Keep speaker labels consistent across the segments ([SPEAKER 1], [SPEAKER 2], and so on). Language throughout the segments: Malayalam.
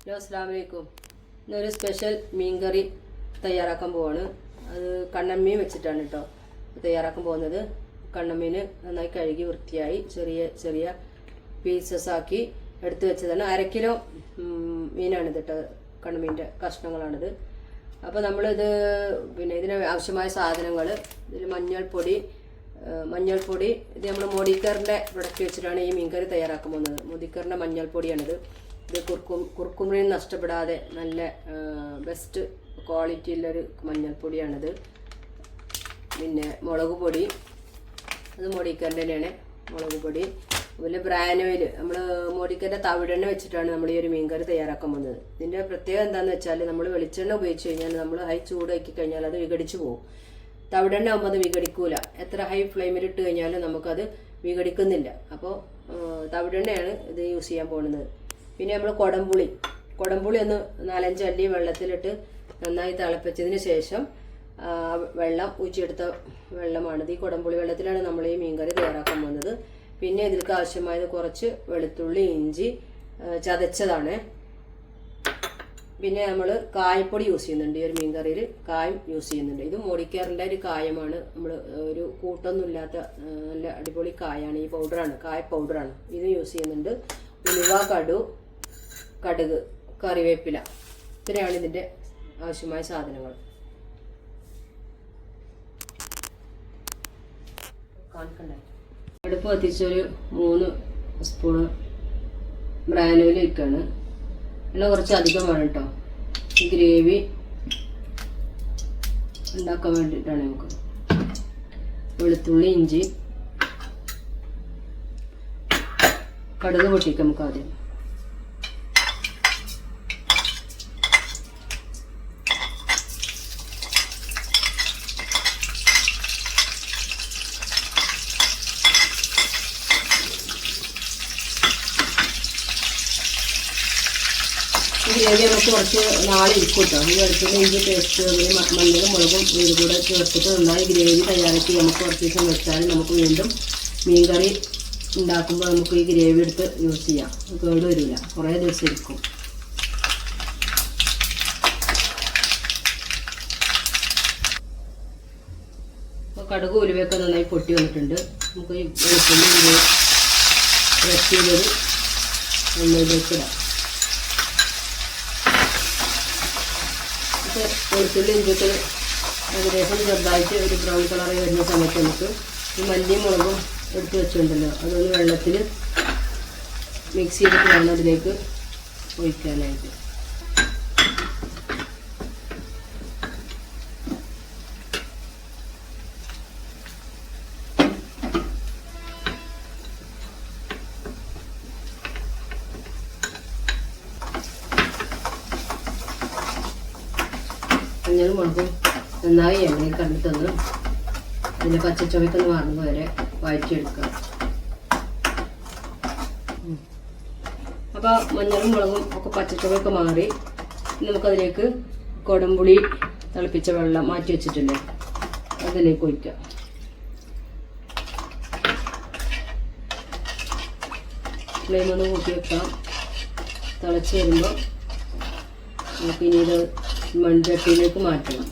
[SPEAKER 1] ഹലോ അസ്സലാമു അലൈക്കും. ഇന്നൊരു സ്പെഷ്യൽ മീൻ കറി തയ്യാറാക്കാൻ പോവാണ്. അത് കണ്ണമ്മീൻ വെച്ചിട്ടാണ് കേട്ടോ തയ്യാറാക്കാൻ പോകുന്നത്. കണ്ണമ്മീൻ നന്നായി കഴുകി വൃത്തിയായി ചെറിയ ചെറിയ പീസസ് ആക്കി എടുത്തു വെച്ചതാണ്. 1/2 കിലോ മീനാണിത് കേട്ടോ, കണ്ണമീൻ്റെ കഷ്ണങ്ങളാണിത്. അപ്പോൾ നമ്മളിത് ഇതിന് ആവശ്യമായ സാധനങ്ങൾ, ഇതിൽ മഞ്ഞൾപ്പൊടി ഇത് നമ്മൾ മോഡിക്കറിൻ്റെ പ്രൊഡക്റ്റ് വെച്ചിട്ടാണ് ഈ മീൻ കറി തയ്യാറാക്കാൻ പോകുന്നത്. മോഡിക്കറിൻ്റെ മഞ്ഞൾപ്പൊടിയാണിത്. ഇത് കുർക്കുമിന് നഷ്ടപ്പെടാതെ നല്ല ബെസ്റ്റ് ക്വാളിറ്റിയുള്ളൊരു മഞ്ഞൾപ്പൊടിയാണിത്. പിന്നെ മുളക് പൊടി, അത് മോഡിക്കറിൻ്റെ തന്നെയാണ് മുളക് പൊടി. അതുപോലെ ബ്രാൻ ഓയിൽ, നമ്മൾ മോഡിക്കറിൻ്റെ തവിടെണ്ണ വെച്ചിട്ടാണ് നമ്മൾ ഈ ഒരു മീൻ കറി തയ്യാറാക്കാൻ പോകുന്നത്. ഇതിൻ്റെ പ്രത്യേകത എന്താണെന്ന് വെച്ചാൽ നമ്മൾ വെളിച്ചെണ്ണ ഉപയോഗിച്ച് കഴിഞ്ഞാൽ നമ്മൾ ഹൈ ചൂടാക്കി കഴിഞ്ഞാൽ അത് വിഘടിച്ചു പോകും. തവിടെണ്ണ ആകുമ്പോൾ അത് വിഘടിക്കൂല. എത്ര ഹൈ ഫ്ലെയിമിൽ ഇട്ട് കഴിഞ്ഞാലും നമുക്കത് വിഘടിക്കുന്നില്ല. അപ്പോൾ തവിടെണ്ണയാണ് ഇത് യൂസ് ചെയ്യാൻ പോകുന്നത്. പിന്നെ നമ്മൾ കുടംപുളി ഒന്ന് 4-5 അല്ലി വെള്ളത്തിലിട്ട് നന്നായി തിളപ്പിച്ചതിന് ശേഷം വെള്ളം ഊറ്റിയെടുത്ത വെള്ളമാണിത്. ഈ കുടംപുളി വെള്ളത്തിലാണ് നമ്മൾ ഈ മീൻകറി തയ്യാറാക്കാൻ പോകുന്നത്. പിന്നെ ഇതിലേക്ക് ആവശ്യമായത് കുറച്ച് വെളുത്തുള്ളി, ഇഞ്ചി ചതച്ചതാണ്. പിന്നെ നമ്മൾ കായപ്പൊടി യൂസ് ചെയ്യുന്നുണ്ട്. ഈ ഒരു മീൻ കറിയിൽ കായം യൂസ് ചെയ്യുന്നുണ്ട്. ഇത് മോഡിക്കറിൻ്റെ ഒരു കായമാണ്. നമ്മൾ ഒരു കൂട്ടൊന്നും ഇല്ലാത്ത നല്ല അടിപൊളി കായാണ്. ഈ പൗഡറാണ്, കായ പൗഡറാണ്. ഇത് യൂസ് ചെയ്യുന്നുണ്ട്. ഉലുവ, കടുക്, കറിവേപ്പില, ഇത്രയാണ് ഇതിൻ്റെ ആവശ്യമായ സാധനങ്ങൾ. അടുപ്പ് കത്തിച്ചൊരു 3 സ്പൂണ് ബ്രാൻ ഓയിൽ വയ്ക്കുകയാണ്. എല്ലാം കുറച്ച് അധികം വേണം കേട്ടോ. ഈ ഗ്രേവി ഉണ്ടാക്കാൻ വേണ്ടിയിട്ടാണ്. നമുക്ക് വെളുത്തുള്ളി, ഇഞ്ചി, കടുക് പൊട്ടിക്കാം നമുക്ക് ആദ്യം. ഗ്രേവി നമുക്ക് കുറച്ച് നാളിരിക്കും കേട്ടോ. ഈ വെളുത്തുള്ളി, ഇഞ്ചി പേസ്റ്റ്, മഞ്ഞളും മുളകും ഇത് കൂടെ ചേർത്തിട്ട് നന്നായി ഗ്രേവി തയ്യാറാക്കി നമുക്ക് കുറച്ച് ദിവസം വെച്ചാൽ നമുക്ക് വീണ്ടും മീൻ കറി ഉണ്ടാക്കുമ്പോൾ നമുക്ക് ഈ ഗ്രേവി എടുത്ത് യൂസ് ചെയ്യാം. കേട് വരില്ല, കുറേ ദിവസം ഇരിക്കും. അപ്പോൾ കടുക് ഉലുവയൊക്കെ നന്നായി പൊട്ടി വന്നിട്ടുണ്ട്. നമുക്ക് ഈ വെളുത്തുള്ളി ക്രഷ് ചെയ്തത് എണ്ണയിലേക്ക് ഇടാം. വെളുത്തുള്ളി ഇഞ്ചിട്ട് ഏകദേശം ചെറുതായിട്ട് ഒരു ബ്രൗൺ കളറായി വരുന്ന സമയത്ത് നമുക്ക് ഈ മല്ലിയും മുളകും എടുത്ത് വെച്ചിട്ടുണ്ടല്ലോ അതൊന്ന് വെള്ളത്തിൽ മിക്സ് ചെയ്തിട്ട് വേണം അതിലേക്ക് ഒഴിക്കാനായിട്ട്. മഞ്ഞളും മുളകും നന്നായി എണ്ണയിൽ കണ്ടിട്ടൊന്ന് അതിൻ്റെ പച്ചച്ചുവയ്ക്കൊന്ന് മാറുന്നത് വരെ വഴറ്റിയെടുക്കുക. അപ്പോൾ മഞ്ഞളും മുളകും ഒക്കെ പച്ചച്ചുവയൊക്കെ മാറി നമുക്കതിലേക്ക് കുടംപുളി തിളപ്പിച്ച വെള്ളം മാറ്റി വെച്ചിട്ടില്ലേ അതിലേക്ക് ഒഴിക്കുക. ഫ്ലെയിം ഒന്ന് കൂട്ടി വെക്കാം. തിളച്ച് വരുമ്പോൾ നമുക്ക് ഇനി ഇത് മൺചട്ടിയിലേക്ക് മാറ്റണം.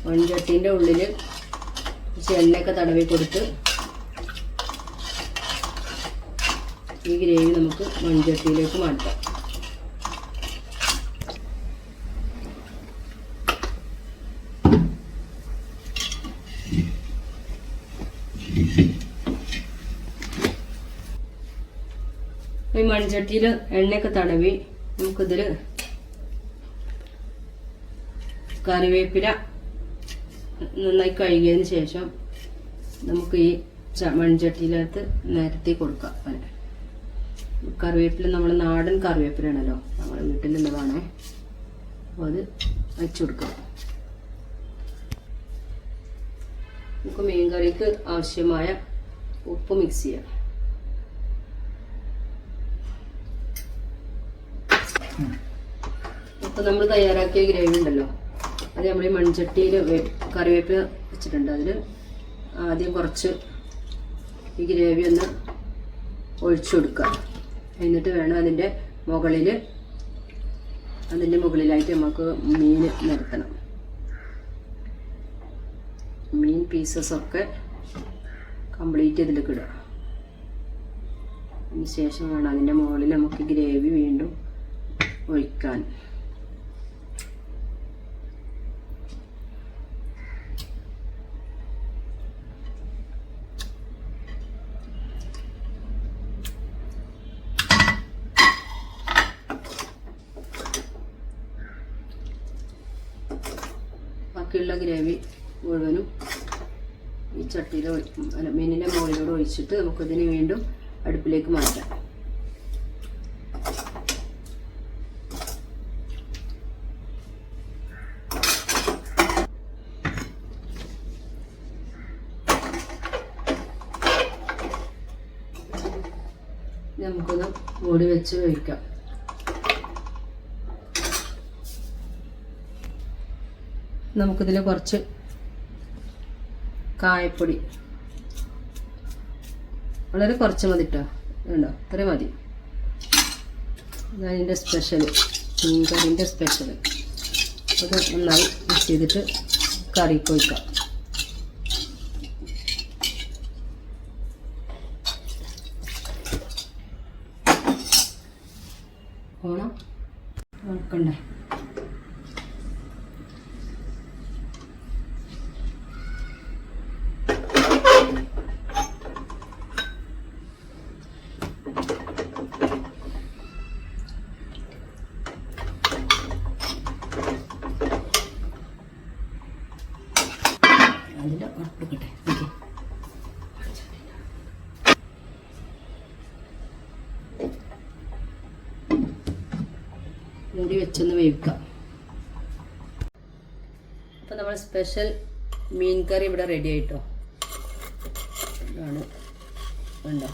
[SPEAKER 1] മൺചട്ടീൻ്റെ ഉള്ളിൽ എണ്ണയൊക്കെ തടവി കൊടുത്ത് ഈ ഗ്രേവി നമുക്ക് മൺചട്ടിയിലേക്ക് മാറ്റാം. ഈ മൺചട്ടിയിൽ എണ്ണയൊക്കെ തടവി നമുക്കിതിൽ കറിവേപ്പില നന്നായി കഴുകിയതിന് ശേഷം നമുക്ക് ഈ മൺചട്ടിയിലകത്ത് നിരത്തി കൊടുക്കാം. കറിവേപ്പില നമ്മൾ നാടൻ കറിവേപ്പിലാണല്ലോ, നമ്മുടെ വീട്ടിലുള്ളതാണേ. അപ്പോൾ അത് വെച്ച് കൊടുക്കാം. നമുക്ക് മീൻ കറിക്ക് ആവശ്യമായ ഉപ്പ് മിക്സ് ചെയ്യാം. അപ്പോൾ നമ്മൾ തയ്യാറാക്കിയ ഗ്രേവി ഉണ്ടല്ലോ അത് നമ്മൾ ഈ മൺചട്ടിയിൽ കറിവേപ്പില വെച്ചിട്ടുണ്ട്. അതിൽ ആദ്യം കുറച്ച് ഈ ഗ്രേവി ഒന്ന് ഒഴിച്ചു കൊടുക്കുക. എന്നിട്ട് വേണം അതിൻ്റെ മുകളിൽ അതിൻ്റെ മുകളിലായിട്ട് നമുക്ക് മീൻ നിരത്തണം. മീൻ പീസസൊക്കെ കംപ്ലീറ്റ് ഇതിലേക്ക് ഇടുക. അതിന് ശേഷം വേണം അതിൻ്റെ മുകളിൽ നമുക്ക് ഗ്രേവി വീണ്ടും ഒഴിക്കാൻ. ബാക്കിയുള്ള ഗ്രേവി മുഴുവനും ഈ ചട്ടിയിൽ മീനിൻ്റെ മുകളിലൂടെ ഒഴിച്ചിട്ട് നമുക്കിതിന് വീണ്ടും അടുപ്പിലേക്ക് മാറ്റാം. നമുക്കൊന്ന് മൂടി വെച്ച് വേവിക്കാം. നമുക്കിതിൽ കുറച്ച് കായപ്പൊടി വളരെ കുറച്ച് മതി കേട്ടോ. ഉണ്ടോ, ഇത്രയും മതി. അതിൻ്റെ സ്പെഷ്യൽ മീൻ കറിൻ്റെ സ്പെഷ്യൽ. അത് നന്നായി മിക്സ് ചെയ്തിട്ട് കറിക്ക് ഒഴിക്കാം. ഓണം നോക്കണ്ടേ. അതിൻ്റെ ഉറപ്പെടുക്കട്ടെ. ഓക്കെ, മൂടി വെച്ചൊന്ന് വേവിക്കാം. അപ്പോൾ നമ്മൾ സ്പെഷ്യൽ മീൻ കറി ഇവിടെ റെഡി ആയിട്ടോ. ഇതാണ്, ഉണ്ടോ.